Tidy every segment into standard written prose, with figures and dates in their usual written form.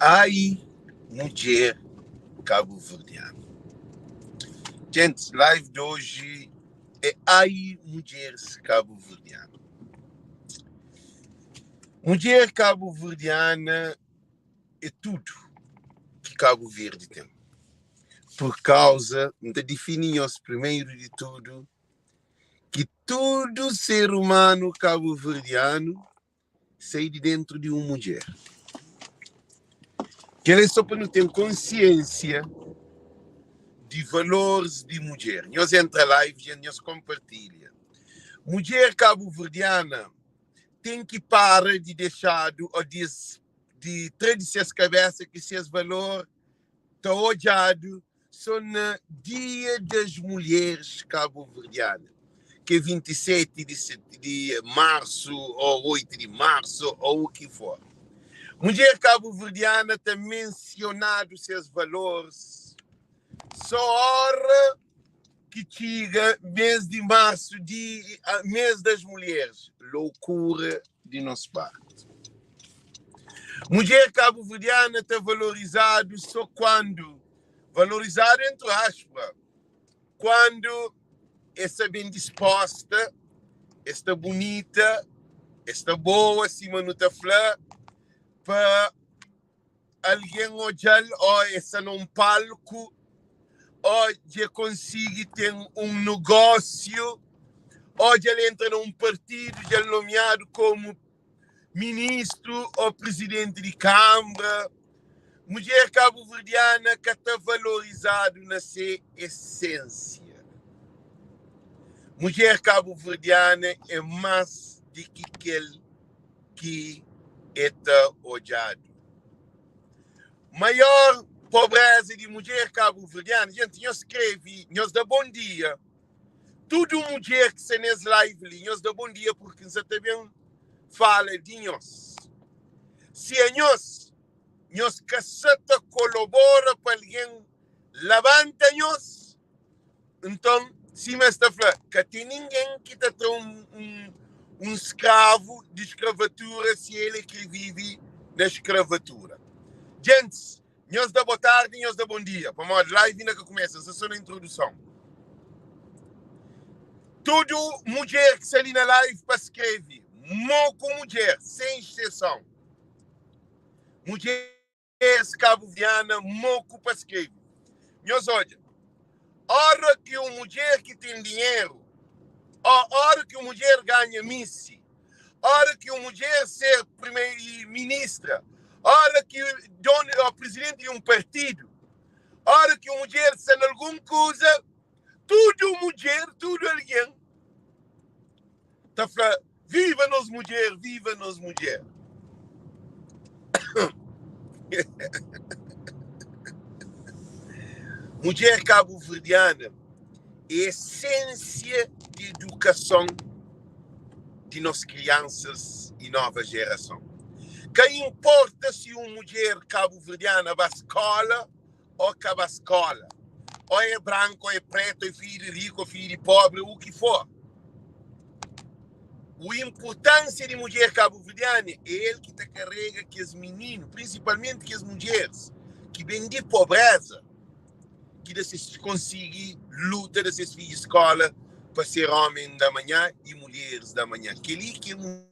Ai, mulher cabo-verdiana. Gente, live de hoje é Ai, mulheres cabo-verdiana. Mulher cabo-verdiana é tudo que Cabo Verde tem. Por causa de definir-nos, primeiro de tudo, que todo ser humano cabo-verdiano sai de dentro de uma mulher. Que ele só para não ter consciência de valores de mulher. Nós entra live e nós compartilha. Mulher cabo-verdiana tem que parar de deixar ou de tradições as cabeças que seus valores estão odiados só no Dia das Mulheres cabo-verdianas, que é 27 de março ou 8 de março ou o que for. Mulher cabo-verdiana tem mencionado seus valores só hora que chega mês de março, mês das mulheres. Loucura de nossa parte. Mulher cabo-verdiana está valorizado só quando, valorizado entre aspas, quando está bem disposta, está bonita, está boa, acima no taflã, para alguém olhar ou está num palco, ou já consegue ter um negócio, ou já entra num partido, já é nomeado como ministro ou presidente de Câmara. Mulher cabo-verdiana que está valorizado na sua essência. Mulher cabo-verdiana é mais do que aquele que está odiado. Maior pobreza de mulher cabo-verdiana, gente, nós escreve, nós dá bom dia. Tudo mulher que se nessa live, nós dá bom dia porque nós também fala de nós. Se é nós caçata colabora para alguém levanta-nos, então, se me está falando que tem ninguém que está um escravo de escravatura se ele que vive na escravatura. Gente, nós da boa tarde e nós da bom dia. Para a live ainda que começa, essa é só a introdução. Tudo mulher que está ali na live para escrever, moco mulher, sem exceção. Mulher cabo-verdiana, moco para escrever. Nós olha, hora que uma mulher que tem dinheiro, hora que uma mulher ganha missa, hora que uma mulher ser primeira-ministra, hora que o presidente de um partido, hora que uma mulher sendo alguma coisa, tudo mulher, tudo alguém. Tá falando, viva nós mulher, viva nós mulher. Mulher cabo-verdiana é a essência de educação de nossas crianças e nova geração. Que importa se uma mulher cabo-verdiana vai à escola ou que vai à escola. Ou é branco, ou é preto, ou é filho de rico, ou filho de pobre, o que for. A importância de mulher cabo-verdiana é ele que te carrega que os meninos, principalmente que as mulheres, que vêm de pobreza, que vocês conseguem lutar desses filhos de escola para ser homem da manhã e mulheres da manhã. Que ali que mulher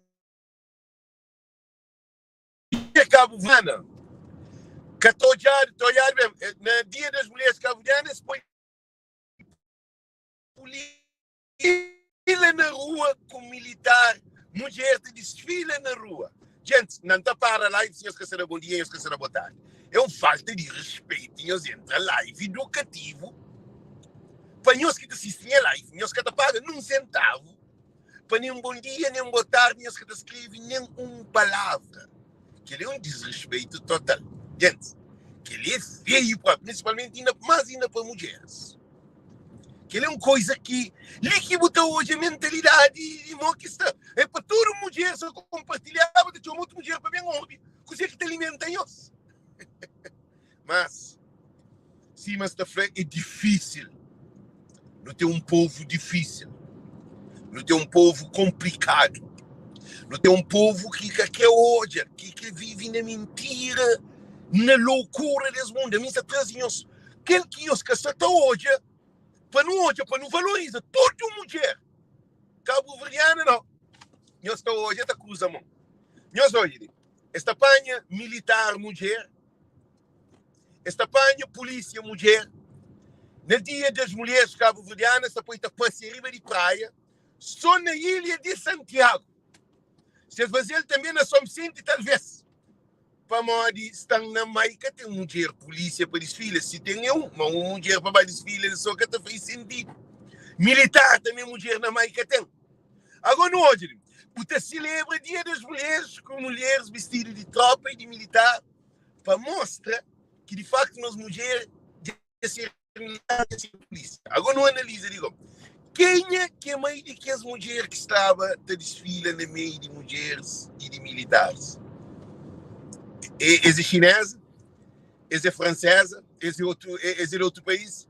cabo-verdiana, que estou olhando mesmo, no dia das mulheres cabo-verdianas, põe polícia na rua com militar, mulher te desfila na rua. Gente, não está para a live, senhores que será bom dia, senhores que será boa tarde. É uma falta de respeito, senhores, entra live educativo. Para nós que assistem a live, nós que pagam nem um centavo, para nem um bom dia, nem um boa tarde, nós que escrevem nem uma palavra. Que ele é um desrespeito total. Gente, que ele é feio, principalmente ainda para mulheres. Que ele é uma coisa que botou hoje a mentalidade de que está. É para toda mulher só compartilhava, de uma outra mulher para bem homem. Coisa que te alimenta nós. Mas, sim, mas é difícil. Não tem um povo difícil. Não tem um povo complicado. Não tem um povo que odia, que vive na mentira, na loucura desse mundo. A mim está trazendo aquele que os está hoje, para não valorizar toda mulher. Cabo-Verdiana não. Nós está hoje, está cruza a mão. Nós hoje, esta panha militar mulher, esta panha polícia mulher, no dia das mulheres cabo-verdianas, esta põe a passear de praia, só na ilha de Santiago. Se fazer também na São Vicente, talvez. Para modo estão na Maica, tem mulher polícia para desfilar. Se tem uma mulher para desfilar, só que está faz sentido. Militar também mulher na Maica tem. Agora não hoje, você celebra o Dia das Mulheres com mulheres vestidas de tropa e de militar para mostrar que de facto nós mulheres devem ser militar e ser polícia. Agora não analisa, digo, quem é que é meio de que as mulheres que estavam a desfilar no meio de mulheres e de militares? É chinesa? É francesa? É outro país?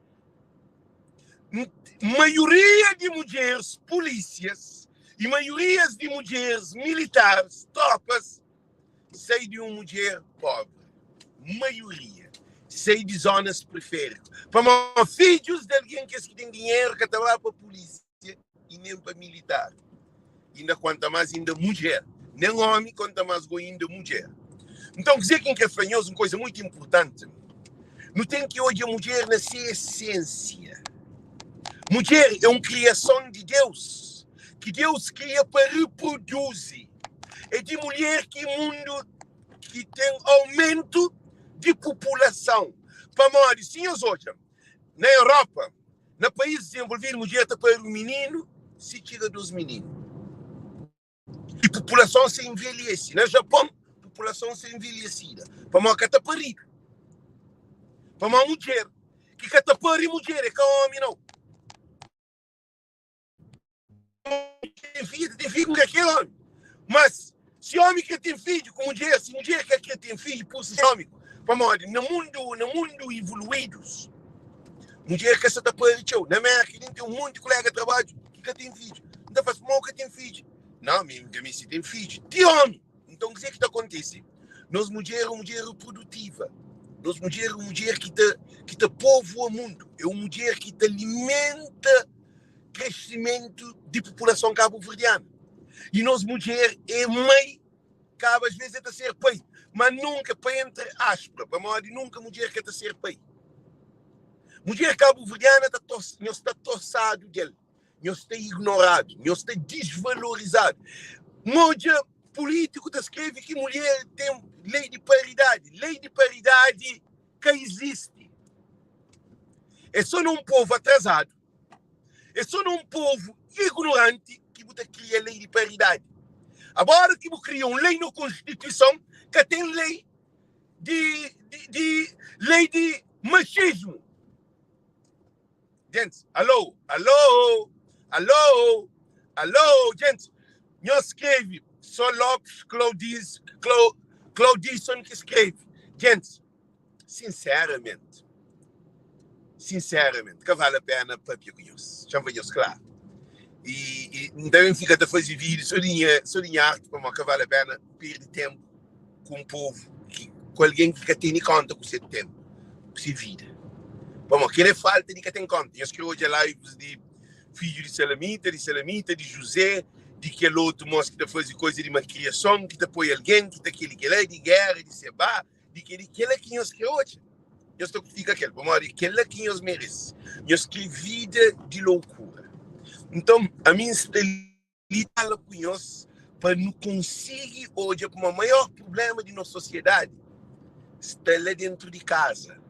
Maioria de mulheres polícias e maiorias de mulheres militares, tropas, sei de uma mulher pobre. Maioria. Sei de zonas periféricas. Para filhos de alguém que tem dinheiro que trabalha para a polícia e nem para militar. Ainda quanto mais ainda mulher. Nem homem, quanto mais ainda mulher. Então, dizer que em Cafanhoso uma coisa muito importante. Não tem que hoje a mulher nascer essência. Mulher é uma criação de Deus. Que Deus cria para reproduzir. É de mulher que o mundo que tem aumento de população. Para modo, sim, hoje, na Europa, no país desenvolvido, mulher está para o menino, se tira dos meninos. E a população se envelhece. No Japão, a população se envelhecida. Para modo, que está parido. Para uma mulher. Que está parido mulher, é que é homem, não. Tem filho com aquele homem. Mas, se homem que tem filho com mulher, se mulher que tem filho, por si homem, para modo, no mundo evoluídos, mulher que está parido. Na América, tem um monte de colega de trabalho que tem filho. Não faz mal que tem filho. Não, mesmo se tem filho. Tem homem. Então, o que está acontecendo? Nós mulheres é uma mulher reprodutiva. Nós mulheres é uma mulher que te povoa o mundo. É uma mulher que te alimenta crescimento de população cabo-verdiana. E nós mulheres é mãe, que às vezes é de ser pai. Mas nunca pai entre aspas. Para modo, nunca mulher que é de ser pai. Mulher cabo-verdiana está torçado dele. Nós está ignorado. Nós está desvalorizado. Moja político descreve que mulher tem lei de paridade. Lei de paridade que existe. É só num povo atrasado. É só num povo ignorante que você cria lei de paridade. Agora que você cria uma lei na Constituição que tem lei de machismo. Gente, alô, gente. Nós escreve, só Lopes Claudisson que escreve. Gente, sinceramente, que vale a pena para Piauí. Chama-nos, claro. E também fica a fazer vídeo, só de arte, para que vale a pena perder tempo com o povo, com alguém que tem em conta com o seu tempo, com a sua vida. Vamos, que não é falta de que tem conta. Eu escrevo hoje lives de filho de Salamita, de José, de que outro moço que está fazendo coisa de uma criação, que apoia alguém, que está aquele que é de guerra, de seba, de que é que eu escrevo hoje. Eu estou que fica aquele, vamos dizer, aquele que eu mereço. Eu escrevo vida de loucura. Então, a minha estelita com nós, para não conseguir hoje, para o maior problema de nossa sociedade, está lá dentro de casa.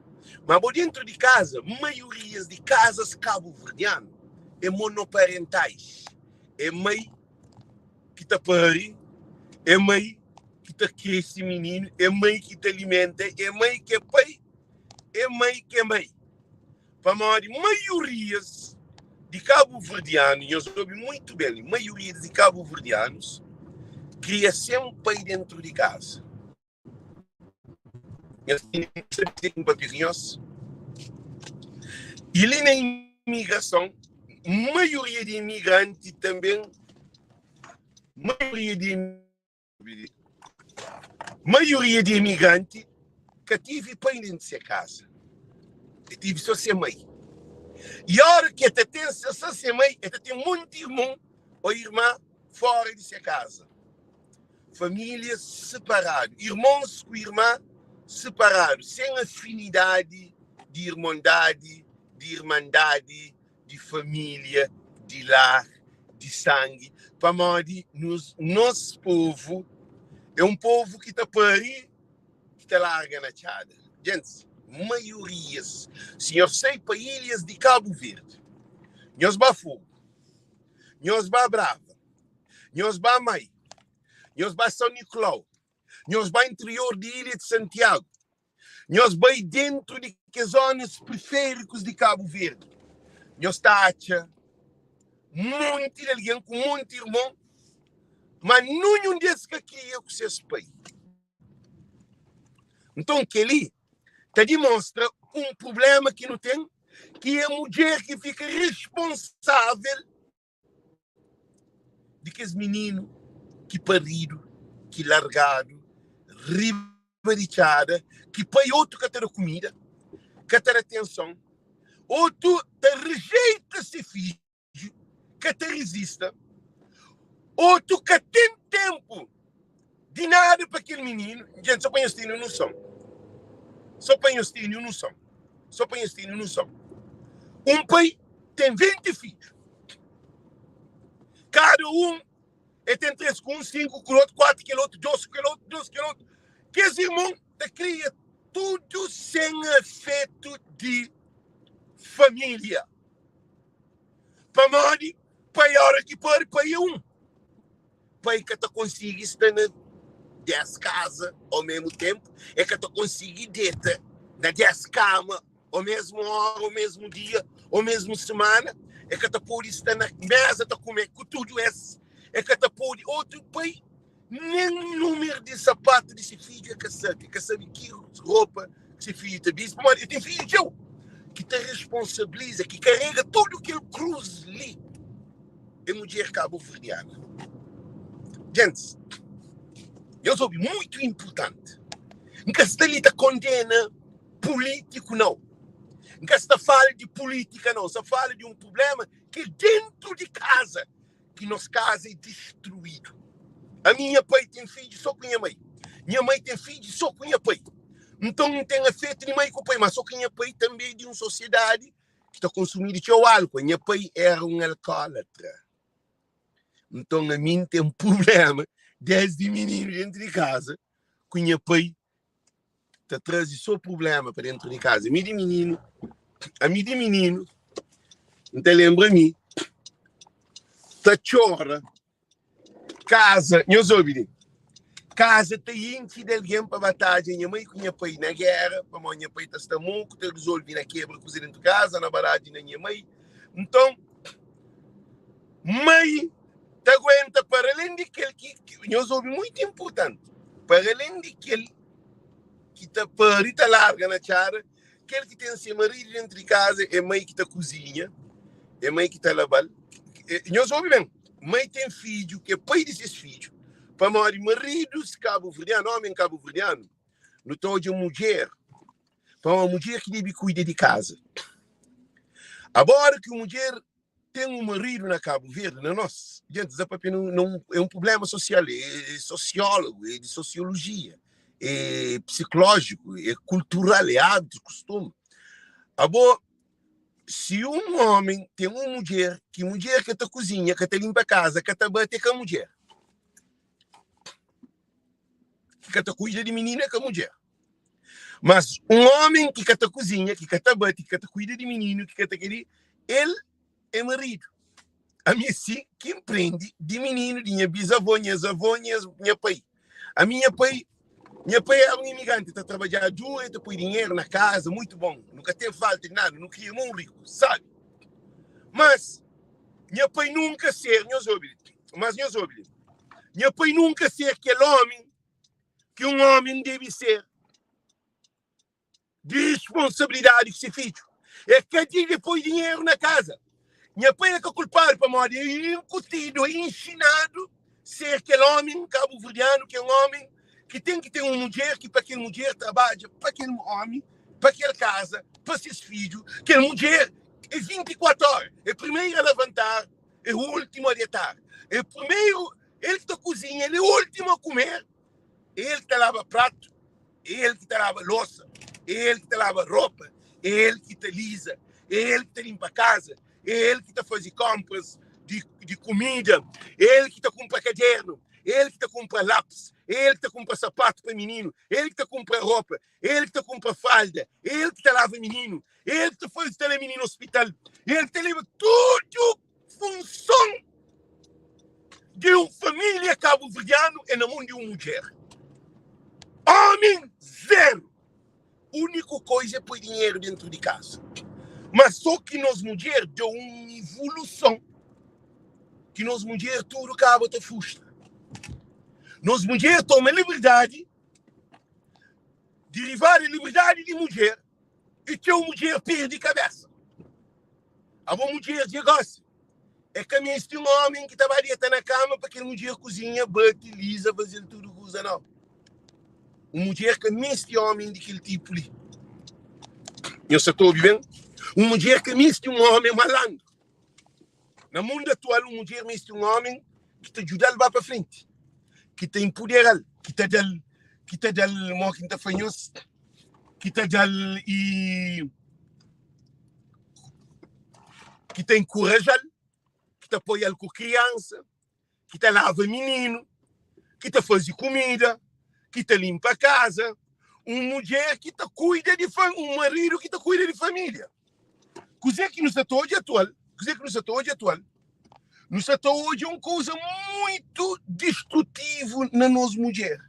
Mas dentro de casa, maiorias de casas cabo-verdianas é monoparentais. É mãe que está pari, é mãe que está cresce menino, é mãe que te alimenta, é mãe que é pai, é mãe que é mãe. Para maiorias de cabo-verdianos, eu soube muito bem, maiorias de cabo-verdianos cria sempre pai dentro de casa. E ali na imigração, maioria de imigrantes também, maioria de imigrantes que tive pai dentro de casa. Eu tive só ser mãe. E a hora que até tem só ser mãe, até tem muito irmão ou irmã fora de sua casa. Famílias separadas. Irmãos com irmã separados. Sem afinidade de irmandade, de irmandade, de família, de lar, de sangue. Para modo, nosso povo é um povo que está pari, que está larga na chada. Gente, maiorias. Se eu sei para ilhas de Cabo Verde, nós ba Fogo, nós ba Brava, nós ba Mai, nós ba São Nicolau, nós ba interior de Ilha de Santiago, nós ba dentro de que zonas periféricas de Cabo Verde, nós tacha muito de alguém com muito irmão, mas nenhum desses que queria com seus pais. Então, que ali te demonstra um problema que não tem, que é a mulher que fica responsável de que os meninos que pariram, que largaram, ribarichada, que pai outro que ter comida, que ter atenção, outro te rejeita esse filho, que te resista, outro que tem tempo de nada para aquele menino. Gente, só põe este no som. Só põe este no som. Só põe este no som. Um pai tem 20 filhos. Cada um tem 3 com 5 com outro, 4 com outro, 2 com outro, 2 com outro. Que esse irmão te cria tudo sem afeto de família. Para morrer, pai a hora que pode, pai é um. Pai que tu consegue estar na 10 casas ao mesmo tempo, é que tu consegue deitar na 10 camas ao mesmo hora, ao mesmo dia, ao mesmo semana, é que tu pode estar na mesa de comer com tudo isso, é que tu pode, outro pai, nem número de sapato desse filho é que sabe que roupa esse filho te diz, mas eu tenho filho teu, que te responsabiliza, que carrega tudo que ele cruza ali, é mulher cabo-verdiana. Gente, eu sou muito importante. Nunca se está condena político, não. Nunca se fala de política, não. Se fala de um problema que dentro de casa, que nossa casa é destruída. A minha pai tem filho só com minha mãe. Minha mãe tem filho só com minha pai. Então não tem afeto nem mãe com o pai, mas só que minha pai também é de uma sociedade que está consumindo seu álcool. Minha pai era um alcoólatra. Então a mim tem um problema desde menino dentro de casa, que minha pai está trazendo só problema para dentro de casa. A mim de menino, não te lembra a mim, tá chora, casa, eu soube, casa tem índice de alguém para batalha, minha mãe com minha pai na guerra, para minha pai está muito, te resolve na quebra, coisa dentro de casa, na barragem da minha mãe. Então, mãe, te aguenta para além daquele que eu soube muito importante, para além daquele que está parita larga na chara, aquele que tem seu marido dentro de casa, é mãe que está cozinha, é mãe que está lavando. Eu soube bem, mãe tem filho, que é pai desses filhos, para maridos cabo-verdiano, homem cabo-verdiano, não estou de mulher, para uma mulher que deve cuidar de casa. Agora que a mulher tem um marido na Cabo Verde, na nossa, gente, não é um problema social, é sociólogo, é de sociologia, é psicológico, é cultural, é hábito, costume. Agora, se um homem tem uma mulher que está cozinha, que está limpa a casa, que está bate com a mulher, que está cuida de menina com a mulher, mas um homem que está cozinha, que está bate, que está cuida de menino, que está querer, ele é marido. A minha sim que empreende de menino, de minha bisavó, minha pai. A minha pai é um imigrante, está trabalhando duro, está põe dinheiro na casa, muito bom. Nunca tem falta de nada, não queria um rico, sabe? Mas, minha pai nunca ser, minha pai nunca ser aquele homem que um homem deve ser. De responsabilidade com seu filho. É que ele põe dinheiro na casa. Minha pai é que é culpado para morrer. Ele é incutido, é ensinado a ser aquele homem cabo-verdiano, que é um homem que tem que ter uma mulher que para aquela mulher trabalha, para aquele homem, para aquela casa, para seus filhos, que a mulher é 24 horas. É o primeiro a levantar, é o último a deitar. É o primeiro, ele que está cozinha, ele é o último a comer. É ele que te lava prato, é ele que te lava louça, é ele que te lava roupa, é ele que te lisa, é ele que te limpa a casa, é ele que te faz compras de comida, é ele que te compra caderno, é ele que te compra lápis, é ele que te compra sapato para menino, é ele que te compra roupa, é ele que te compra falda, é ele que te lava menino, é ele que te faz ter menino no hospital, é ele que te leva tudo função de uma família cabo-verdiana e no mundo de uma mulher. Homem, zero. Única coisa é pôr dinheiro dentro de casa. Mas só que nós mulheres deu uma evolução. Que nós mulheres tudo acaba de frustra. Nós mulheres tomam liberdade, derivada de liberdade de mulher, e que a mulher perde a cabeça. A mulher de negócio. É que a minha tem um homem que trabalha na cama para que a mulher cozinha, bate, lisa, faz tudo que usa, não. Uma mulher que miste homem daquele tipo ali. Eu só estou vivendo. Uma mulher que miste um homem malandro. No mundo atual, uma mulher miste um homem que te ajuda a levar para frente. Que te empodera, que te dá uma quinta fanhosa, que te dá e que te encoraja, que te apoia com criança, que te lava menino, que te faz comida, que te limpa a casa, uma mulher que te cuida de família, um marido que te cuida de família. Coisa que no setor atual, no setor hoje é uma coisa muito destrutiva na nossa mulher.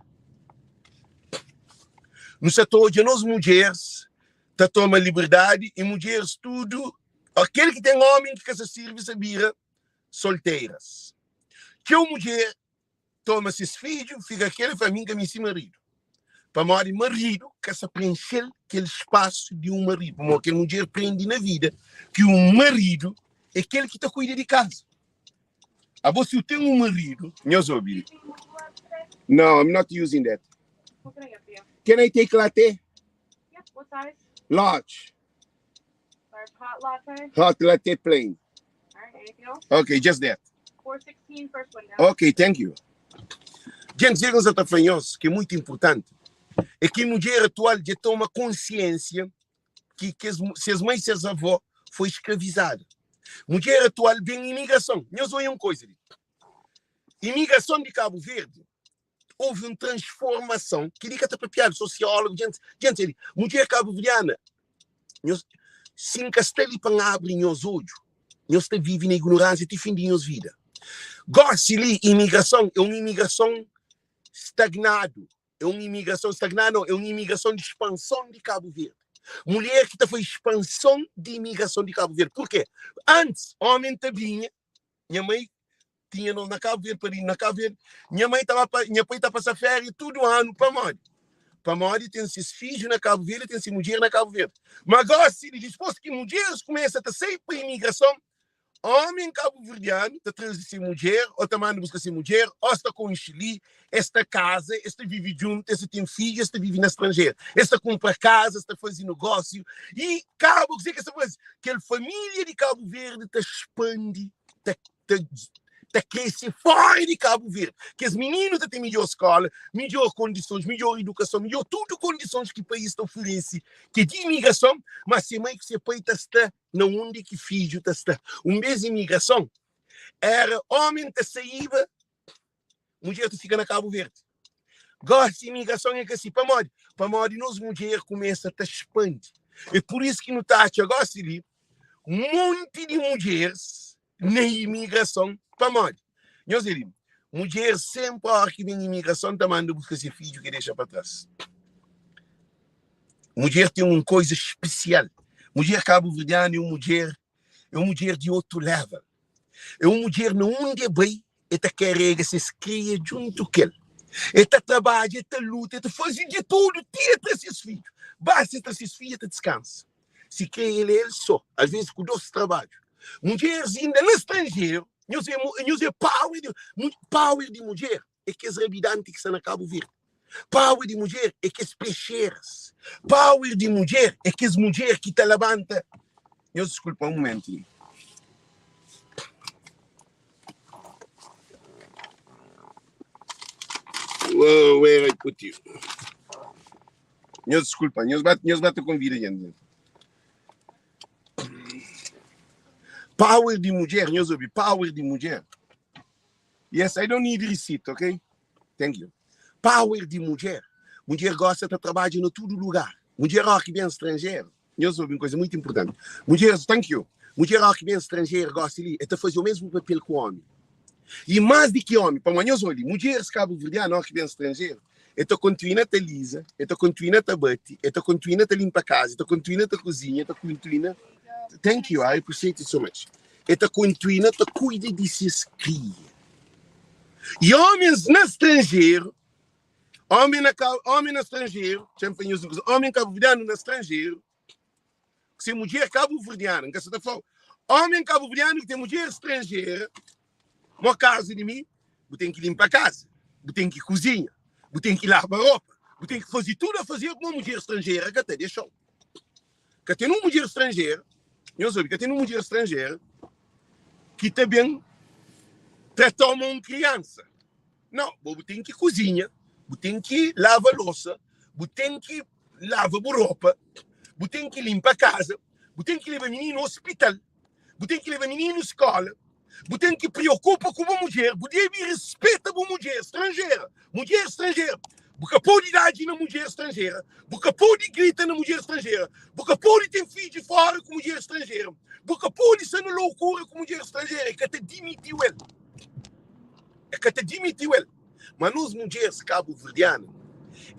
No setor hoje, nós mulheres te toma liberdade e mulheres tudo, aquele que tem homem que se serve sabia solteiras. Que uma mulher toma seus filhos, fica aquele família que me ensina marido. Para morrer marido, que se preencher aquele espaço de um marido. Como aquela mulher aprende na vida que um marido é aquele que te cuida de casa. Agora, se eu tenho um marido, meus ouvidos. No, I'm not using that. What can I get for you? Can I take latte? Yeah, what size? Large. Large hot latte. Hot latte plain. All right, anything else? Okay, just that. 416 first window. Ok, thank you. Gente, chegam a tafanhos, que é muito importante, é que a mulher atual já toma consciência que se as mães e as avós foi escravizada. Mulher atual vem imigração. Nós olhamos uma coisa ali. Imigração de Cabo Verde, houve uma transformação, que diga para piada, sociólogo, gente ali, mulher cabo-verdiana, se encastele para abrir os olhos, nós vivemos na ignorância até fim de nossa vida. Gosto de imigração, é uma imigração estagnada. É uma imigração estagnada, não, é uma imigração de expansão de Cabo Verde. Mulher que foi expansão de imigração de Cabo Verde. Por quê? Antes, homem vinha, minha mãe tinha na Cabo Verde, para ir na Cabo Verde, minha pai estava a passar férias todo ano para Mori. Para Mori tem esses filhos na Cabo Verde, tem essa mulher na Cabo Verde. Mas agora, se depois que mulheres começam a sair para a imigração, homem cabo-verdiano está trazendo essa mulher, ou está mandando buscar essa mulher, ou está com o Chile, esta casa, esta vive junto, esta tem filhos, esta vive na estrangeira, esta compra casa, esta faz negócio, e Cabo, que essa coisa, aquela família de Cabo Verde está expande, está crescendo fora de Cabo Verde, que os meninos têm melhor escola, melhor condições, melhor educação, melhor tudo condições que o país oferece, que é de imigração, mas se mãe que se pai está na onde que filho está. Mês de imigração era homem que saía, mulher que fica na Cabo Verde. Gosta de imigração é que assim, para morrer, nós mulheres começam a expandir. É por isso que no Tati agora se li, monte de mulheres na imigração para morrer. Nós dizemos, mulher sempre a hora que vem imigração está mandando buscar esse filho que deixa para trás. Mulher tem uma coisa especial. Mulher cabo-verdiana é uma mulher de outro level. É uma mulher no onde é bem, ela carrega, se cria junto com ele. Ela trabalha, ela luta, ela faz de tudo, tira esses filhos. Basta esses filhos, ela descansa. Se quer ele só, às vezes com dois trabalhos. Mulheres ainda no estrangeiro, nós é power de mulher, é que as habitantes que estão na Cabo Verde. Power de mulher é que as peixeiras. Power de mulher é que as mulheres que te levanta. Eu desculpa um momento. Where I put you? Eu desculpa, eu bato com vida, gente. Power de mulher, eu ouvi, power de mulher. Yes, I don't need receipt, ok? Thank you. Power de mulher. Mulher gosta de trabalhar em todo lugar. Mulher que vem estrangeiro. Eu ouvi uma coisa muito importante. Mulher, thank you. Mulher que vem estrangeiro gosta de fazer o mesmo papel que o homem. E mais do que homem, para amanhã, olha, mulheres cabo-verdianas que vêm estrangeiro, continua a lisa, continua a bater, continua a limpar a casa, continua a cozinha, continua. Thank you, I appreciate it so much. Continua a cuidar de seus crias. E homens no estrangeiro, homem no estrangeiro, homem cabo-verdiano no estrangeiro, se mulher cabo-verdiana, que você está falando, homem cabo-verdiano que tem mulher estrangeira, no caso de mim, eu tenho que limpar a casa, eu tenho que cozinhar, eu tenho que lavar roupa, eu tenho que fazer tudo a fazer com uma mulher estrangeira que até deixou. Que tem uma mulher estrangeira, eu soube que tem uma mulher estrangeira que também trata uma criança. Não, eu tenho que cozinhar, eu tenho que lavar louça, eu tenho que lavar roupa, eu tenho que limpar a casa, eu tenho que levar menino ao hospital, eu tenho que levar menino à escola. Você tem que preocupar com uma mulher, você respeita uma mulher estrangeira. Mulher estrangeira. Você pode dar na mulher estrangeira. Você pode gritar na mulher estrangeira. Você pode ter filho fora com mulher estrangeira. Você pode ser na loucura com mulher estrangeira. É que te demitiu ele. Mas nós mulheres cabo-verdianas,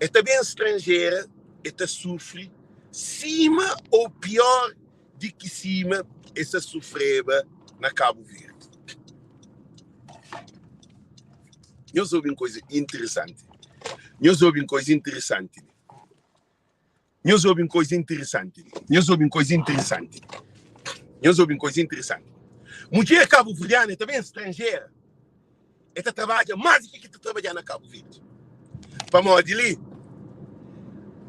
é também estrangeira, é sofre cima ou pior de que cima, essa sofreba na Cabo Verde. Eu soube uma coisa interessante. Mulher cabo-verdiana é também estrangeira. Ela trabalha mais do que está trabalhando na Cabo Verde. Para modo ali,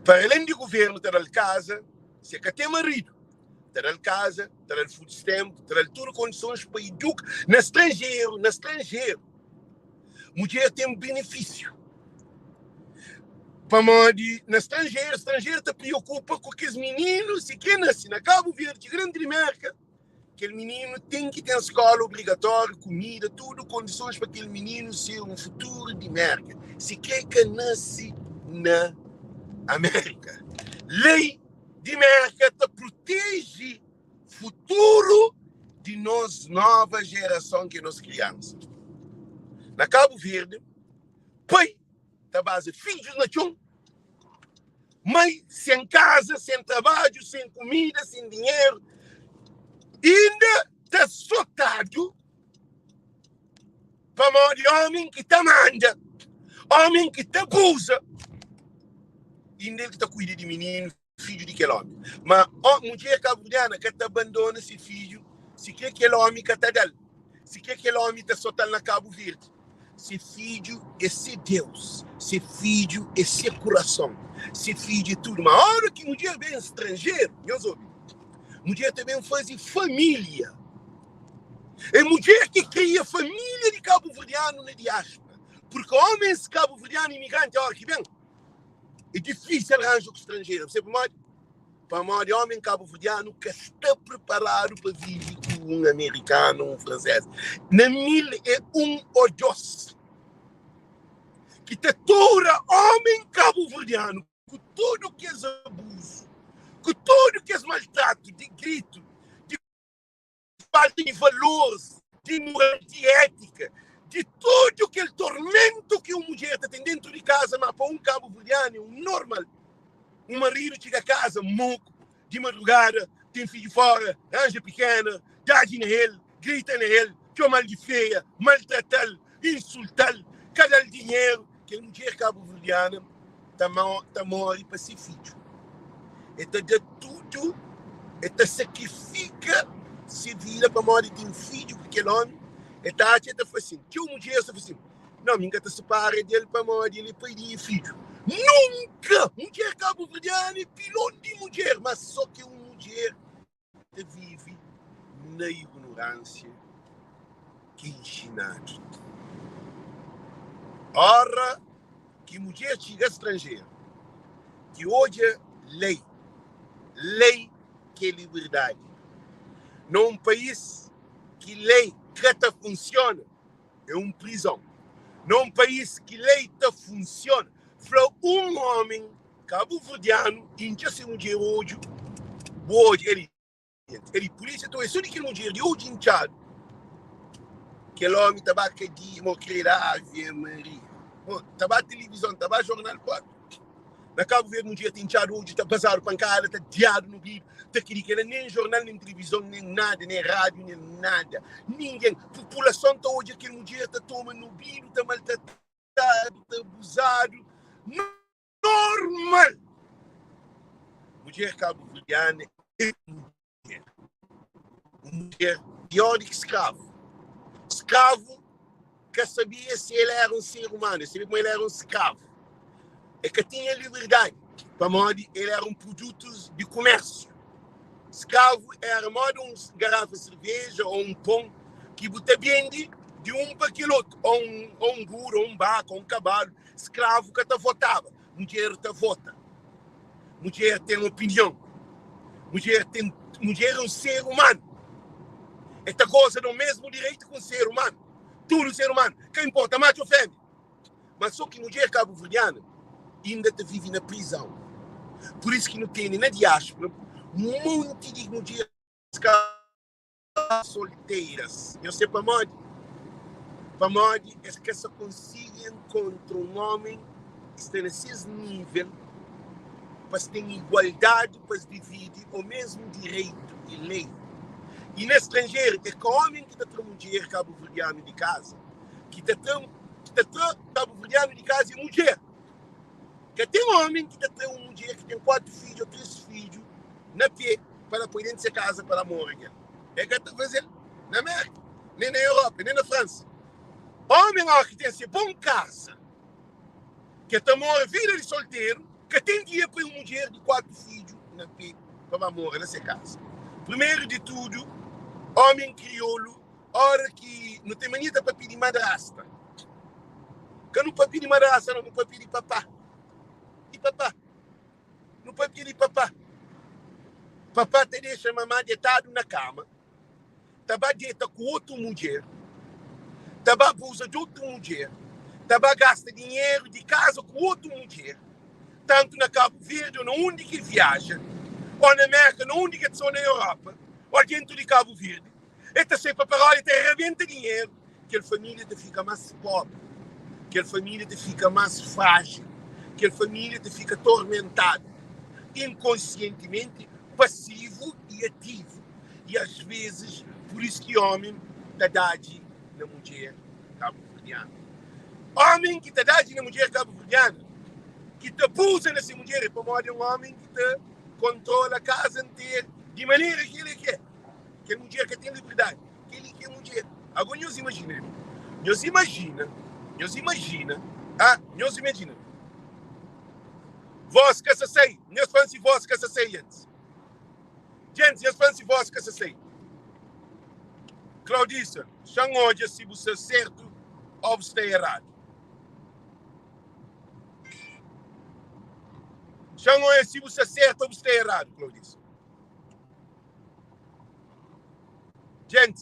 para além do governo, ter a casa, se é tem marido, ter a casa, ter o food stamp, ter todas as condições para educar no estrangeiro. Mulher tem um benefício. Para modo no estrangeiro te preocupa com aqueles meninos, se quer nascer na Cabo Verde, grande marca, aquele menino tem que ter escola obrigatória, comida, tudo, condições para aquele menino ser um futuro de marca. Se quer que nasce na América. Lei de marca te protege o futuro de nós, nova geração que nós crianças. Na Cabo Verde, pai, da base, filhos na chão, mãe, sem casa, sem trabalho, sem comida, sem dinheiro, ainda está soltado para mão de homem que te manda, homem que te abusa, ainda ele está cuidando de menino, filho de aquele homem. Mas a mulher cabo-verdiana que te abandona esse filho, se quer aquele homem que te dá, se quer aquele homem te soltar na Cabo Verde, se filho é ser Deus, se filho é ser coração, se filho é tudo. Mas a hora que mulher vem estrangeiro, meus ouvintes, mulher também faz família. É mulher que cria família de cabo-verdiano na diáspora. Porque homens cabo-verdianos imigrantes, a hora que vem, é difícil arranjar com estrangeiro. Você para modo de homem cabo-verdiano que está preparado para viver com um americano, um francês. Na 1001 odios. Que te torna homem cabo-verdiano com tudo que é abuso, com tudo que é maltrato, de grito, de falta de valores, de moral, de ética, de tudo aquele tormento que uma mulher tem dentro de casa, mas para um cabo-verdiano, um normal. Um marido chega a casa, moco, de madrugada, tem filho fora, anja pequena, dá nele, grita nele, chama de feia, maltrata-lo, insulta-lo, cada dinheiro, que a mulher cabo-verdiana está morre para ser filho. Ela dá tudo, ela sacrifica, se vira para morrer de um filho com aquele homem, ela faz assim, que uma mulher está assim, não, ninguém está separada dele para morrer, ele perde filho. Nunca! Mulher cabo-verdiana é pilão de mulher, mas só que uma mulher que vive na ignorância que é ensinado. Ora, que mulher chega estrangeira, que hoje é lei que é liberdade. Num país que lei que funciona, é uma prisão. Num país que lei funciona, para um homem cabo-verdiano, incha-se mulher hoje, ele polícia, então é só de que mulher de hoje inchado, que o homem estava aqui de morrer a Ave Maria. Estava televisão, estava jornal, pode. Na Cabo Verde, um dia tem inchado hoje, está passado pancada, está diado no vídeo, está querendo nem jornal, nem televisão, nem nada, nem rádio, nem nada. Ninguém. A população está hoje, aquele um dia está tomando no vídeo, está maltratado, está abusado. Normal! Mulher cabo-verdiana é mulher. Mulher pior do que escravo. Escravo que sabia se ele era um ser humano, sabia como ele era um escravo. É que tinha liberdade. Para modo, ele era um produto de comércio. Escravo era modo uma garrafa de cerveja ou um pão que você vende de um para aquele outro. Ou um burro, ou um barco, ou um cavalo. Escravo que te votava. Mulher te vota. Mulher tem opinião. Mulher é um ser humano. Esta coisa do mesmo direito que um ser humano. Tudo ser humano. Que importa, macho ou fêmea. Mas só que mulher cabo-verdiana ainda te vive na prisão. Por isso que não tem na diáspora um monte de mulheres solteiras. Eu sei para modo é que só consiga encontrar um homem que está nesse nível para ter igualdade, para dividir o mesmo direito de lei. E no estrangeiro, é que o homem que está tendo mulher cabo-verdiano de casa, que está tendo cabo-verdiano de casa é mulher. Que tem um homem que tem uma mulher que tem 4 filhos ou 3 filhos na pé para poder ser casa para morrer. É que está fazendo na América, nem na Europa, nem na França. Homem que tem essa bom casa, que está morrer vida de solteiro, que tem dinheiro para uma mulher de 4 filhos na pé para morrer nessa casa. Primeiro de tudo, homem crioulo, hora que não tem mania para pedir madrasta. Que não pode pedir madrasta, não pode pedir papá. Papá, não pode pedir papá. Papá te deixa mamãe deitado na cama, tava deita com outra mulher, tava abusa de outra mulher, tava gasta dinheiro de casa com outra mulher, tanto na Cabo Verde ou onde que viaja, ou na América, onde que está na Europa, ou dentro de Cabo Verde. Esta sempre para te arrebenta dinheiro, que a família te fica mais pobre, que a família te fica mais frágil, que a família te fica atormentada, inconscientemente, passivo e ativo. E às vezes, por isso que homem está dado na mulher cabo-verdiana. Homem que está dado na mulher cabo-verdiana, que te abusa nessa mulher, é para modo um homem que te controla a casa inteira, de maneira que ele quer. Que a mulher que tem liberdade, que ele quer mulher. Agora, nós imagina. Vós que se sei, nós falamos vós que se sei antes. Gente, nós falamos vós que se sei. Claudícia, hoje se você é certo ou você é errado. Hoje se você é certo ou você é errado, Claudícia. Gente,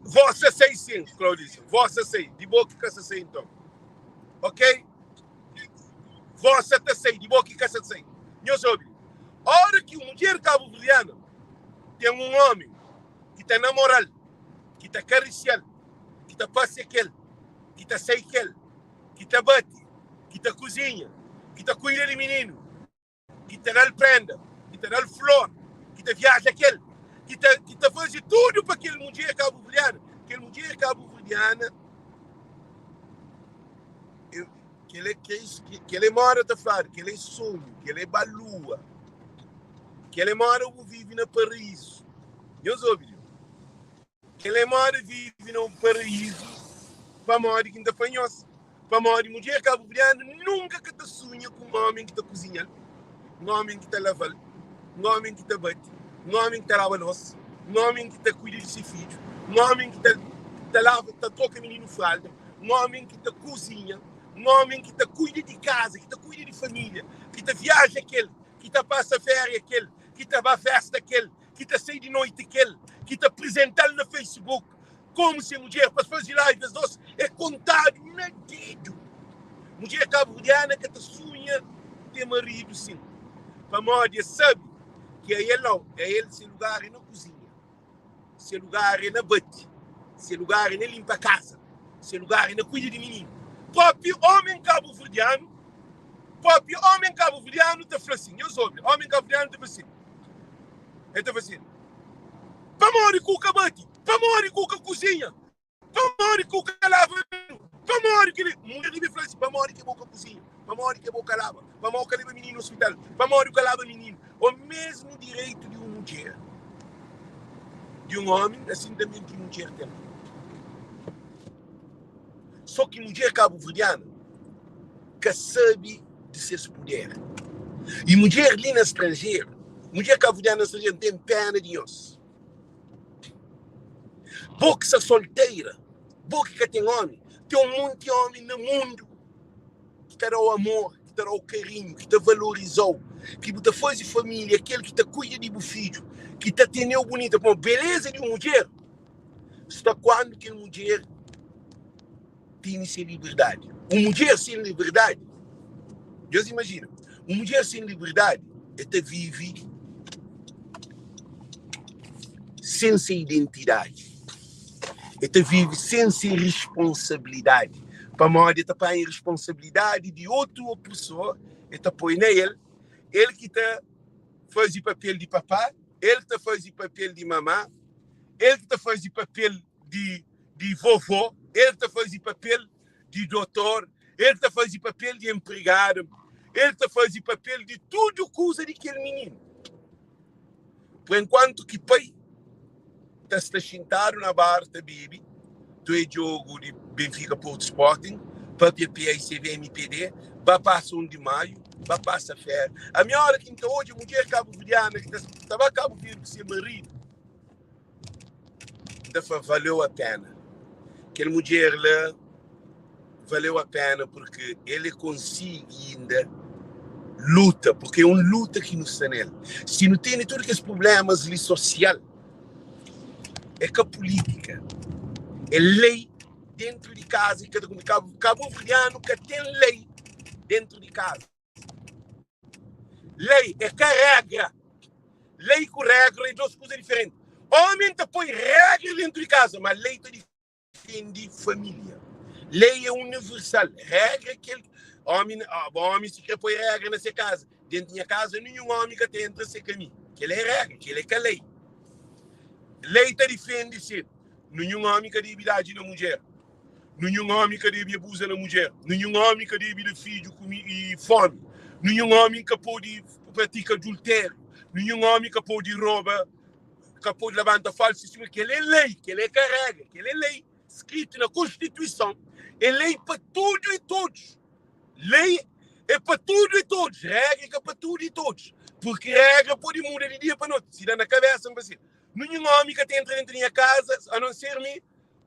você sei sim, Claudícia. Você sei, de boca que se sei então. Ok? Você te sei, de boca que se sei. Nós ouvimos. A hora que uma mulher cabo-verdiana tem um homem que está na moral, que está acariciando, que está passa aquele, que está sei aquele, que está bate, que está cozinha, que está cuida de menino, que está na prenda, que está na flor, que está viaja aquele, que está fazendo tudo para aquele mulher cabo-verdiana. Aquele mulher cabo-verdiana que ele mora a falar, que ele é sonho, que ele é balua, que ele mora ou vive no paraíso. Deus ouve. Que ele mora e vive no paraíso para morrer que ainda apanhou-se. Para a mulher cabo-verdiana nunca que te sonha com um homem que te cozinha, um homem que te lava, um homem que te bate, um homem que te lava louça, um homem que te cuida de seu filho, um homem que te lava, te troca menino fralda, um homem que te cozinha, um homem que te cuida de casa, que te cuida de família, que te viaja aquele, que te passa férias aquele, que te vai à festa aquele, que te sai de noite aquele, que te apresenta no Facebook. Como se mulher para fazer lives nossa é contado na dedo. Mulher cabo-verdiana que te sonha ter marido sim. Para moda sabe que é ele não, é ele se lugar é na cozinha, se lugar é na bate, se lugar é na limpa a casa, se lugar é na cuida de menino. Próprio homem cabo-verdiano te fala assim, eu sou homem cabo-verdiano te fala assim, ele te fala assim, para morrer cuca bate, para morrer cuca cozinha, para morrer cuca lava, para morrer que ele, mulher me fala assim, para morrer que boca cozinha, para morrer que boca lava, para morrer que leva menino no hospital, para morrer que lava menino, o mesmo direito de uma mulher, de um homem, assim também que mulher tem. Só que mulher cabo-verdiana que sabe de seus poderes. E mulher ali na estrangeira, mulher cabo-verdiana na estrangeira tem pena de Deus. Boca que solteira, boca que tem homem, tem um monte de homem no mundo que te dá o amor, que te dá o carinho, que te valorizou, que te faz família, aquele que te cuida de filho, que te atendeu bonita, com a beleza de uma mulher. Está quando que a mulher tem sem liberdade. Uma mulher sem liberdade, Deus imagina, uma mulher sem liberdade, ela vive sem sua identidade. Ela vive sem sua responsabilidade. Para modo de põe a responsabilidade de outra pessoa, ela põe nele, ele que te faz o papel de papá, ele que te faz o papel de mamã, ele que te faz o papel de vovô, ele que te faz o papel de doutor, ele que te faz o papel de empregado, ele que te faz o papel de tudo coisa daquele menino. Por enquanto que pai está sentado na barra da Bibi, tu é jogo de Benfica Porto Sporting, para PPI, CVMPD, vai passar 1 de maio, vai passar férias. A minha hora que então hoje, mulher cabo-verdiana, que estava cabo-verdiana com seu marido, então valeu a pena. Aquela mulher lá valeu a pena porque ele consegue ainda luta, porque é uma luta que nos está nele. Se não tem todos aqueles problemas ali social, é que a política, é lei dentro de casa, e cabo-verdiano que tem lei dentro de casa. Lei é que regra. Lei com regra é duas coisas diferentes. Homem te põe regra dentro de casa, mas lei te defende família. Lei é universal. Regra é aquele homem se quer pôr regra nessa casa. Dentro da minha casa, nenhum homem que entra sem caminho. Aquele é regra, aquele é que é lei. Lei te defende se nenhum homem que deve dar na mulher. Nenhum homem que deve abusar na mulher. Nenhum homem que deve dar filho e fome. Nenhum homem que pode praticar adultério. Nenhum homem que pode roubar, que pode levantar falso. Aquele é lei, aquele é regra, aquele é lei. Escrito na Constituição. É lei para tudo e todos. Lei é para tudo e todos. Regra é para tudo e todos. Porque regra pode mudar de dia para noite. Se dá na cabeça, não ser. Nenhum homem que entra dentro da minha casa, a não ser mim,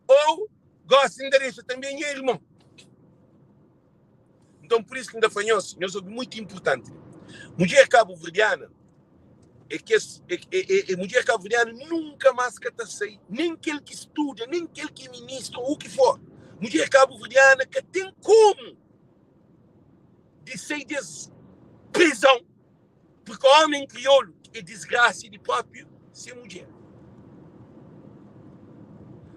ou gosta de endereço, também é irmão. Então, por isso que ainda fanhoso, nós somos muito importante. Mulher cabo-verdiana, mulher cabo-verdiana nunca mais que está sair, nem aquele que estuda, nem aquele que é ministro, ou o que for. Mulher cabo-verdiana que tem como de sair de prisão, porque o homem crioulo é desgraça de próprio ser mulher.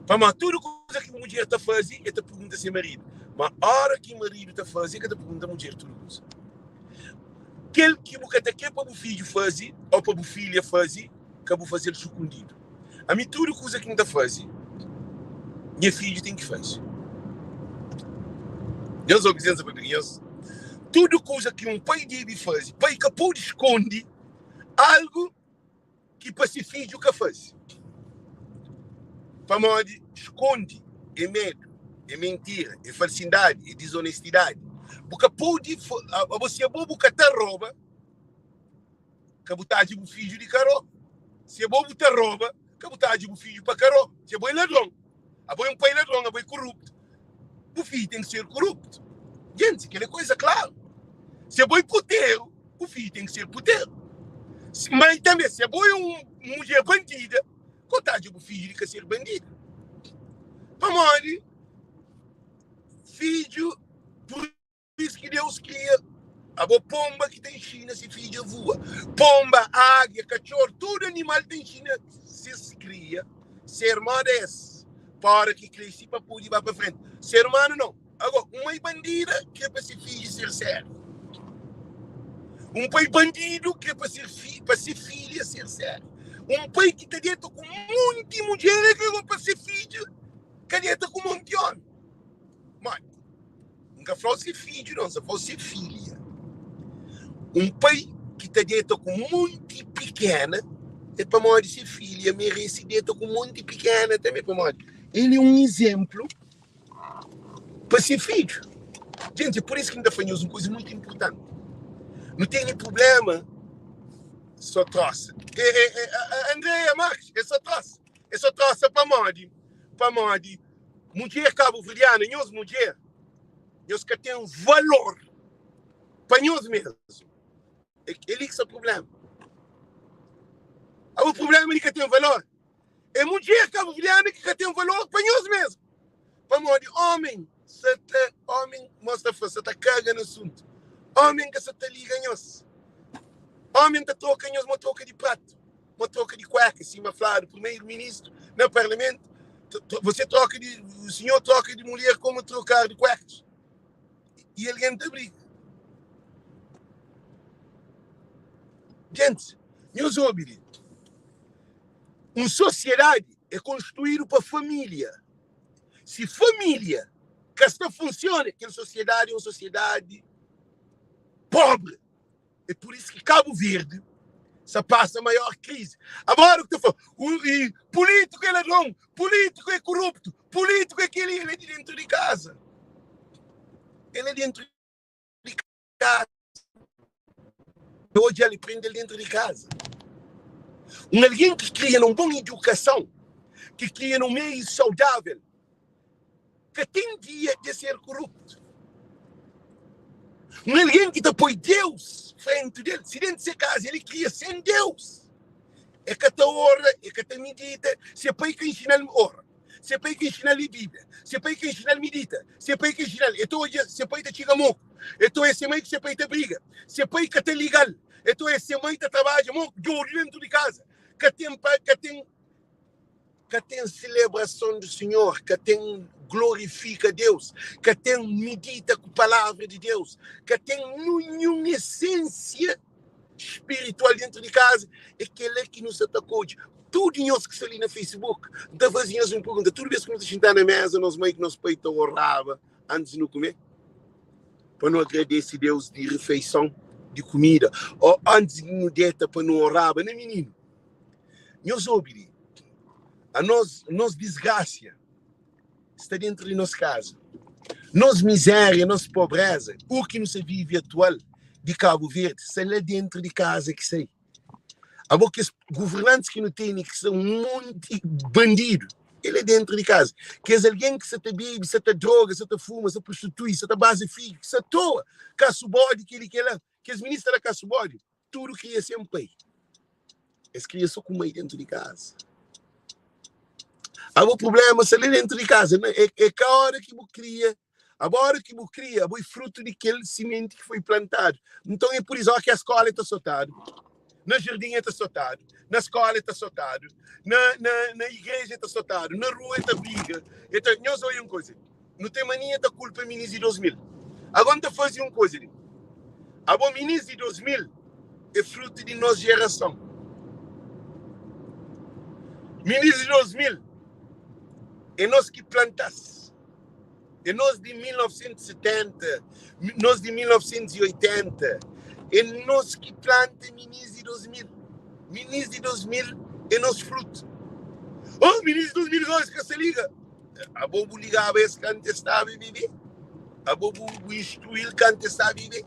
Mas tudo coisa que a mulher está fazendo, ela pergunta a seu marido. Mas a hora que o marido está fazendo, ela pergunta a mulher tudo coisa. Aquele que você quer para o filho fazer, ou para a filha fazer, que eu vou fazer escondido. A mim, tudo coisa que não está fazendo, minha filha tem que fazer. Deus é dizendo para Deus. Tudo coisa que um pai deve fazer, pai que pode esconder algo que para seu filho que faz. Para modo esconde, é medo. é mentira, é falsidade, é desonestidade. Porque pode, você é bobo que te rouba, que botar o filho de carro. Se é bobo te rouba, que botar o filho para carro. Se é boi ladrão, a boi pai ladrão, a boi corrupto. O filho tem que ser corrupto. Gente, aquela coisa clara. Se é boi puteiro, o filho tem que ser puteiro. Mas também, se é boi mulher bandida, contagem o filho que ser bandido. Para morrer, filho, por isso que Deus cria. A boa pomba que tem China, se filho voa. Pomba, águia, cachorro, todo animal tem China, se cria. Ser humano é esse. Para que cresça para poder ir para frente. Ser humano não. Agora, uma bandida que é para ser filho ser sério. Um pai bandido que é para ser filha ser sério. Um pai que está dentro com muitas mulheres que é para ser filho, que dentro com um monte de homem. Mano, nunca falou ser filho, não, só falou ser filha. Um pai que está dentro com muito pequena, é para morrer ser filha, merece dentro com muito pequena também para morrer. Ele é um exemplo para ser filho. Gente, é por isso que ainda fazemos uma coisa muito importante. Não tem problema, só troça. Andréia Marques, é só troça. É só troça para morrer. Para morrer. Mulher cabo-verdiana, nós mulher, nós que tem um valor para nós mesmos. Ele que é o problema. O problema é que tem um valor. É mulher cabo-verdiana que tem um valor para nós mesmos. Para morrer, homem, homem, mostra força, está caga no assunto. Homem que se te liga em nós. Homem que troca em nós uma troca de prato. Uma troca de cueca, assim, uma falar do primeiro-ministro no parlamento. Você troca o senhor troca de mulher como trocar de cuecas. E ele entra a briga. Gente, meus ouvintes, uma sociedade é construída para família. Se família que esta funciona, aquela sociedade é uma sociedade pobre. É por isso que Cabo Verde se passa a maior crise. Agora o que eu falo, político é ladrão, político é corrupto, político é aquele, ele é de dentro de casa. Ele é dentro de casa. Hoje ele prende dentro de casa. Alguém que cria uma boa educação, que cria um meio saudável, que tem dia de ser corrupto. Alguém que depois Deus frente dele, se dentro de sua casa ele cria sem Deus. É que te ora, é que te medita, se é para que ensinar ele ora, se é para que ensinar ele Bíblia, se é para que ensinar ele medita, se é para que ensinar ele, se é para que te chega moco, então é se mãe que se é para que te briga, se é para que te legal, então é se mãe que trabalha moco, dentro de casa, que tem celebração do Senhor, que tem glorifica Deus, que tem medita com a palavra de Deus, que tem nenhuma essência espiritual dentro de casa, é aquele que nos atacou. Tudo nós que está ali no Facebook, da fazíamos uma pergunta, toda vez que nós sentar na mesa, nós meio que nos peito orava antes de não comer, para não agradecer a Deus de refeição, de comida, ou antes de não dieta para não orar, não é menino. Nós ouvimos, a nós desgraça está dentro de nossa casa. Nossa miséria, nossa pobreza, o que nos vive atual de Cabo Verde, está lá dentro de casa que sei. Há poucos governantes que não têm, que são muito bandidos, ele é dentro de casa. Que é alguém que se te bebe, se te droga, se te fuma, se te prostitui, se te base filho, que se toa, caço-bode, que ele quer lá, que as ministras da caço-bode, tudo cria sempre. Eles criam só com meio dentro de casa. Há um problema, se ele dentro de casa, né? É que a hora que você cria, a hora que você cria, é fruto daquele semente que foi plantado. Então é por isso que a escola está soltada, na jardim está soltado, na escola está soltado, na igreja está soltado, na rua está briga. Então, nós olhamos uma coisa, não tem mania da culpa ministro de 2000. Agora está fazendo uma coisa, a ministro de 2000 é fruto de nossa geração. Ministro de 2000 é nós que plantamos. É nós de 1970, nós de 1980. É nós que plantamos ministro de 2000. Ministro de 2000 é nosso fruto. Oh, ministro de 2002 que se liga. A bobo ligava esse canto está viver. A bobo instruir canto está viver.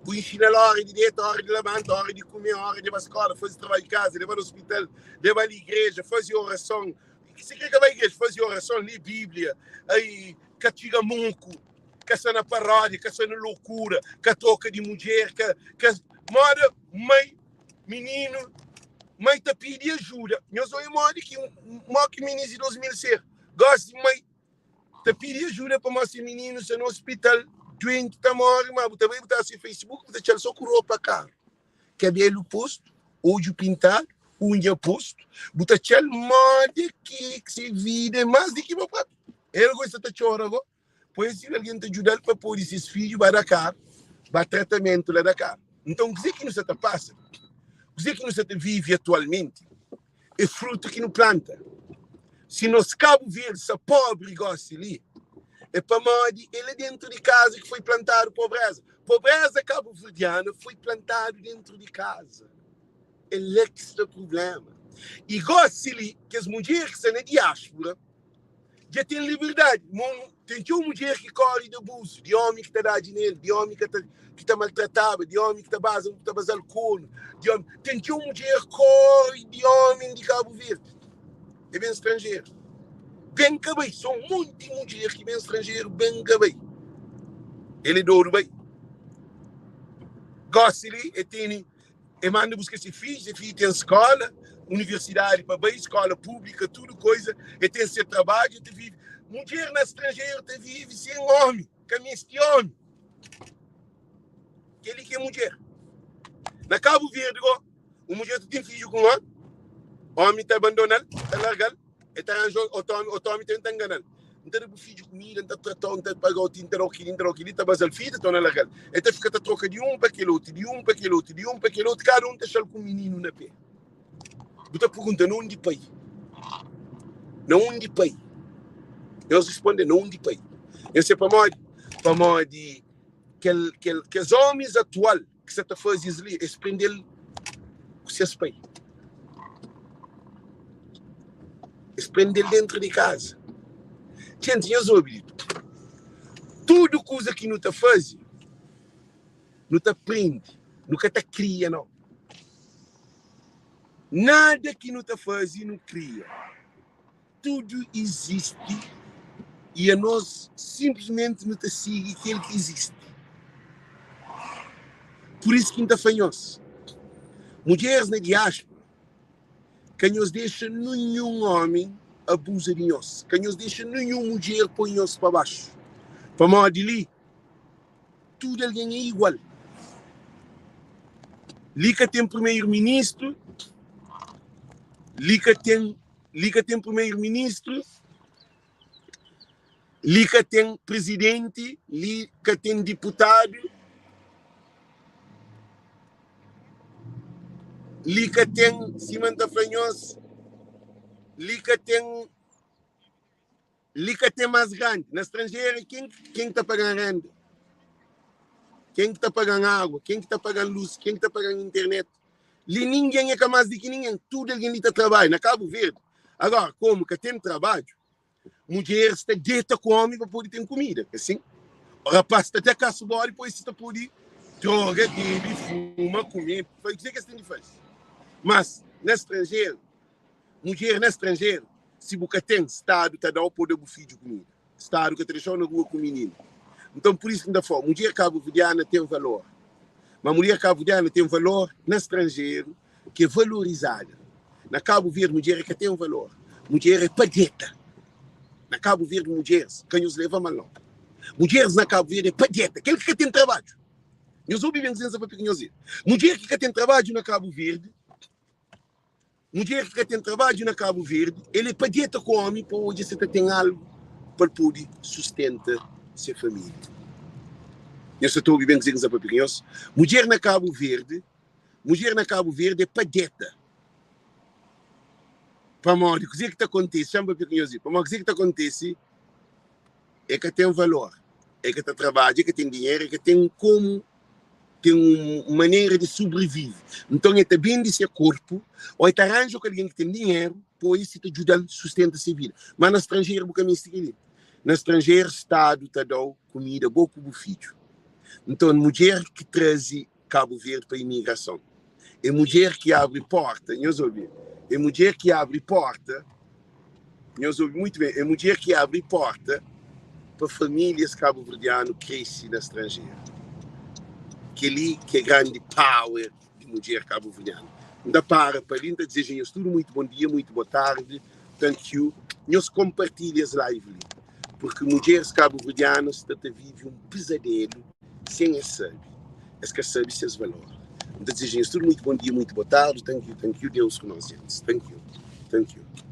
O ensina a hora de deitar, a hora de levantar, a hora de comer, a hora de ir para a escola, fazer trabalho de casa, levar ao hospital, levar à igreja, fazer oração. Se quer que vai à igreja, fazer oração, ler Bíblia, aí, catiga munco, caça na paródia, caça na loucura, que troca de mulher, que moda, mãe, menino, mãe te pede ajuda. Eu sou moda que menino de 2006, gosto de mãe, te pede ajuda para mais meninos no hospital. Doente tá morre, mas também botar assim Facebook, você tira só com roupa cara. Cabelo posto, olho pintado, unha posto, botar tchel moda que se vide mais do que meu pai. Ele gosta de chorar agora. Pois se alguém te ajudar para pôr esses filhos vai dar cara, vai tratamento lá da cara. Então, o que não se te passa? O que não se te vive atualmente é fruto que não planta. Se nós Cabo Verde, essa pobre gosta ali, é para Modi, ele dentro de casa que foi plantado pobreza. Pobreza cabo-verdiana foi plantado dentro de casa. Ele é que está o problema. E gosta ali que as mulheres que estão na diáspora já têm liberdade. Tem uma mulher que corre de abuso, de homem que está dando dinheiro, de homem que está maltratado, de homem que está basando corno. Tem uma mulher que corre de homem de Cabo Verde. É bem estrangeiro. Bem que bem, são muitas mulheres que vêm estrangeiro, bem que bem. Ele douro bem. Gosta ali, e manda buscar esse filho tem escola, universidade para bem, escola pública, tudo coisa, e tem seu trabalho, e vive. Mulher na estrangeira, te vive sem homem, caminha este homem. Aquele que é mulher. Na Cabo Verde, o mulher tem filho com o homem está abandonado, está largado. E o homem está enganando. Então, o filho comida, está tratando, está pagando, está basando filho, está na largada. Então, fica a troca de um para aquele outro, de um para aquele outro, de um para aquele outro, cada um está com um menino na pé. Você pergunta, não onde pai? Não onde pai? Eles respondem, não onde pai? Eu sei para modo que os homens atuais que você está fazendo ali, eles prendem os seus pais. Eles prendem dentro de casa. Gente, eu ouvi tudo coisa que não te faz, não te prende, nunca te cria, não. Nada que não te faz, não cria. Tudo existe e a nós simplesmente não te siga aquele que existe. Por isso que não te fanhos. Mulheres na diáspora, que nos deixa nenhum homem abusa de nós, que nos deixa nenhuma mulher põe nós para baixo. Para modo de ali, tudo alguém é igual. Lica tem primeiro-ministro, Lica tem primeiro-ministro, Lica tem presidente, Lica tem deputado, Lica tem Simanta Fanhos, Lica tem mais grande. Na estrangeira, quem está pagando renda? Quem está pagando água? Quem está pagando luz? Quem está pagando internet? Ali ninguém é capaz de que ninguém. Tudo alguém está trabalho. Na Cabo Verde. Agora, como que tem trabalho, mulher está deita com homem para poder ter comida. Assim, o rapaz está até caça bola e depois está poder droga, bebe, fuma, comer. Faz o que você tem de fazer. Mas, na estrangeira, mulher na estrangeira, se você tem Estado, está dando o poder do filho de comida. Estado que deixou na rua com o menino. Então, por isso que ainda fala, mulher cabo-verdiana tem valor. Mas mulher cabo-verdiana tem valor no estrangeiro, que é valorizada. Na Cabo Verde, mulher é que tem um valor. Mulher é padeta. Na Cabo Verde, mulheres, quem os leva mal não. Mulheres na Cabo Verde é padeta. Aquele que tem trabalho. Nós ouvimos isso para pequenhozinho. Mulher que tem trabalho na Cabo Verde, mulher que tem trabalho na Cabo Verde, ele é padeta com o homem para hoje você tem algo para poder sustentar sua família. Eu estou vivendo isso para pequenhosos. Mulher na Cabo Verde é padeta. Para morrer, o que está acontecendo? Chama para pequenhosos. Para morrer, o que está acontecendo é que tem valor, é que trabalha, é que tem dinheiro, é que tem como, tem uma maneira de sobreviver. Então, é bem de seu corpo, ou é arranja com alguém que tem dinheiro, apoia e te ajuda a sustentar a vida. Mas no estrangeiro, o caminho é no estrangeiro, o Estado está dando comida boa para o filho. Então, mulher que traz Cabo Verde para a imigração, é mulher que abre porta, é mulher que abre porta, muito bem, é mulher que abre porta para famílias cabo-verdianas que crescem no estrangeiro. Que é grande power de mulher cabo-verdiana. Ainda para ali, desejo tudo muito bom dia, muito boa tarde, thank you. Nós compartilhamos live, porque mulheres cabo-verdianas vivem um pesadelo sem a saber. É que sabe seus valores. Desejo tudo muito bom dia, muito boa tarde, thank you, Deus com nós, thank you.